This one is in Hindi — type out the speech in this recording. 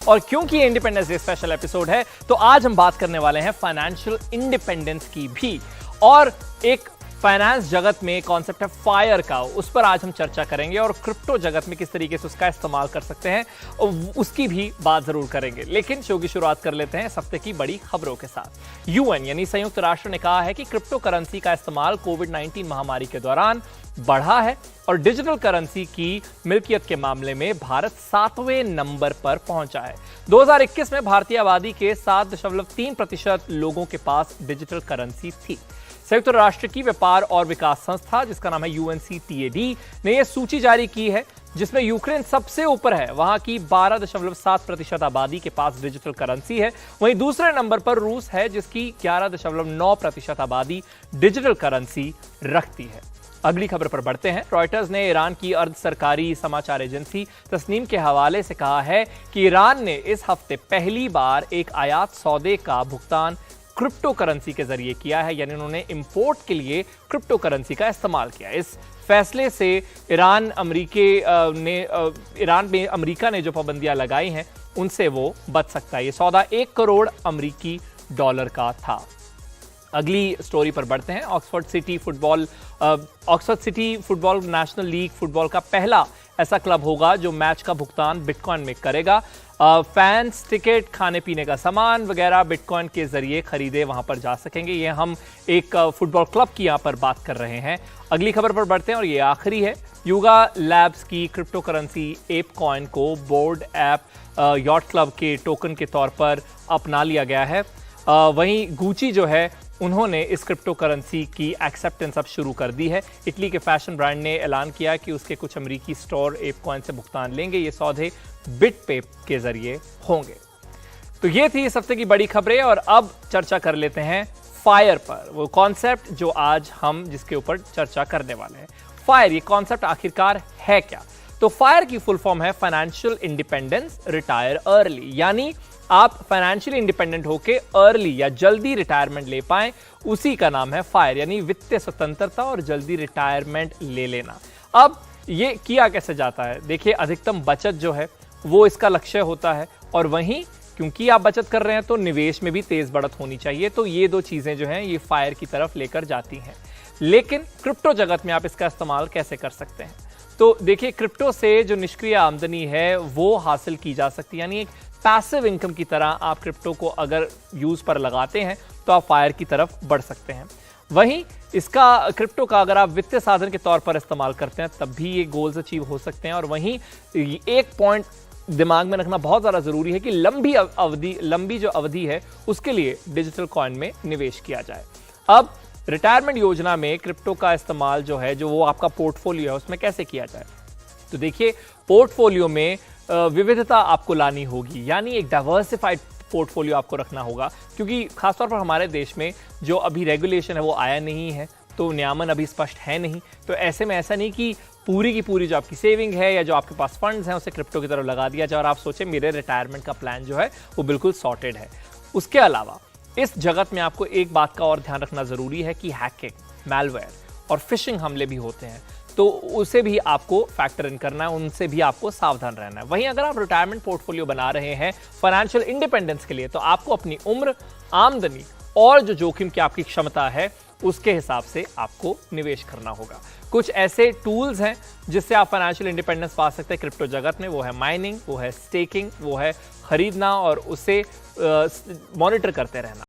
और क्योंकि ये इंडिपेंडेंस डे स्पेशल एपिसोड है तो आज हम बात करने वाले हैं फाइनेंशियल इंडिपेंडेंस की भी। और एक फाइनेंस जगत में कॉन्सेप्ट है फायर का, उस पर आज हम चर्चा करेंगे और क्रिप्टो जगत में किस तरीके से उसका इस्तेमाल कर सकते हैं उसकी भी बात जरूर करेंगे। लेकिन शो की शुरुआत कर लेते हैं इस हफ्ते की बड़ी खबरों के साथ। यूएन यानी संयुक्त राष्ट्र ने कहा है कि क्रिप्टो करेंसी का इस्तेमाल कोविड-19 महामारी के दौरान बढ़ा है और डिजिटल करेंसी की मिल्कियत के मामले में भारत 7वें नंबर पर पहुंचा है। 2021 में भारतीय आबादी के 7.3% लोगों के पास डिजिटल करेंसी थी। संयुक्त राष्ट्र की व्यापार और विकास संस्था जिसका नाम है UNCTAD ने यह सूची जारी की है जिसमें यूक्रेन सबसे ऊपर है, वहां की 12.7% आबादी के पास डिजिटल करेंसी है। वहीं दूसरे नंबर पर रूस है जिसकी 11.9% आबादी डिजिटल करेंसी रखती है। अगली खबर पर बढ़ते हैं। रॉयटर्स ने ईरान की अर्ध सरकारी समाचार एजेंसी तस्नीम के हवाले से कहा है कि ईरान ने इस हफ्ते पहली बार एक आयात सौदे का भुगतान क्रिप्टो करेंसी के जरिए किया है, यानी उन्होंने इंपोर्ट के लिए क्रिप्टो करेंसी का इस्तेमाल किया। इस फैसले से ईरान में अमेरिका ने जो पाबंदियां लगाई हैं उनसे वो बच सकता है। ये सौदा 1 करोड़ अमेरिकी डॉलर का था। अगली स्टोरी पर बढ़ते हैं। Oxford city football national league football का पहला ऐसा क्लब होगा जो मैच का भुगतान बिटकॉइन में करेगा। फैंस टिकट, खाने पीने का सामान वगैरह बिटकॉइन के जरिए खरीदे वहां पर जा सकेंगे। ये हम एक फुटबॉल क्लब की यहां पर बात कर रहे हैं। अगली खबर पर बढ़ते हैं और ये आखिरी है। युगा लैब्स की क्रिप्टो करेंसी एप कॉइन को बोर्ड ऐप यॉट क्लब के टोकन के तौर पर अपना लिया गया है। वहीं गुची जो है उन्होंने इस क्रिप्टो करेंसी की एक्सेप्टेंस अब शुरू कर दी है। इटली के फैशन ब्रांड ने ऐलान किया कि उसके कुछ अमेरिकी स्टोर एप कॉइन से भुगतान लेंगे। ये सौदे बिटपे के जरिए होंगे। तो ये थी इस हफ्ते की बड़ी खबरें और अब चर्चा कर लेते हैं फायर पर, वो कॉन्सेप्ट जो आज हम जिसके ऊपर चर्चा करने वाले हैं। फायर, ये कॉन्सेप्ट आखिरकार है क्या? तो फायर की फुल फॉर्म है फाइनेंशियल इंडिपेंडेंस रिटायर अर्ली, यानी आप फाइनेंशियली इंडिपेंडेंट होके अर्ली या जल्दी रिटायरमेंट ले पाएं, उसी का नाम है फायर, यानी वित्तीय स्वतंत्रता और जल्दी रिटायरमेंट ले लेना। अब ये किया कैसे जाता है? देखिए, अधिकतम बचत जो है वो इसका लक्ष्य होता है और वहीं क्योंकि आप बचत कर रहे हैं तो निवेश में भी तेज बढ़त होनी चाहिए। तो ये दो चीजें जो हैं ये फायर की तरफ लेकर जाती हैं। लेकिन क्रिप्टो जगत में आप इसका इस्तेमाल कैसे कर सकते हैं? तो देखिए, क्रिप्टो से जो निष्क्रिय आमदनी है वो हासिल की जा सकती है, यानी एक पैसिव इनकम की तरह आप क्रिप्टो को अगर यूज पर लगाते हैं तो आप फायर की तरफ बढ़ सकते हैं। वहीं इसका क्रिप्टो का अगर आप वित्तीय साधन के तौर पर इस्तेमाल करते हैं तब भी ये गोल्स अचीव हो सकते हैं। और वहीं एक पॉइंट दिमाग में रखना बहुत ज़्यादा ज़रूरी है कि लंबी जो अवधि है उसके लिए डिजिटल कॉइन में निवेश किया जाए। अब रिटायरमेंट योजना में क्रिप्टो का इस्तेमाल जो है, जो वो आपका पोर्टफोलियो है, उसमें कैसे किया जाए? तो देखिए, पोर्टफोलियो में विविधता आपको लानी होगी, यानी एक डाइवर्सिफाइड पोर्टफोलियो आपको रखना होगा, क्योंकि खासतौर पर हमारे देश में जो अभी रेगुलेशन है वो आया नहीं है, तो नियामन अभी स्पष्ट है नहीं। तो ऐसे में ऐसा नहीं कि पूरी की पूरी जो आपकी सेविंग है या जो आपके पास फंड्स हैं उसे क्रिप्टो की तरफ लगा दिया जाए और आप सोचें मेरे रिटायरमेंट का प्लान जो है वो बिल्कुल सॉर्टेड है। उसके अलावा इस जगत में आपको एक बात का और ध्यान रखना जरूरी है कि हैकिंग, मैलवेयर और फिशिंग हमले भी होते हैं, तो उसे भी आपको फैक्टर इन करना है, उनसे भी आपको सावधान रहना है। वहीं अगर आप रिटायरमेंट पोर्टफोलियो बना रहे हैं फाइनेंशियल इंडिपेंडेंस के लिए, तो आपको अपनी उम्र, आमदनी और जो जोखिम की आपकी क्षमता है उसके हिसाब से आपको निवेश करना होगा। कुछ ऐसे टूल्स हैं जिससे आप फाइनेंशियल इंडिपेंडेंस पा सकते हैं क्रिप्टो जगत में। वो है माइनिंग, वो है स्टेकिंग, वो है खरीदना और उसे मॉनिटर करते रहना।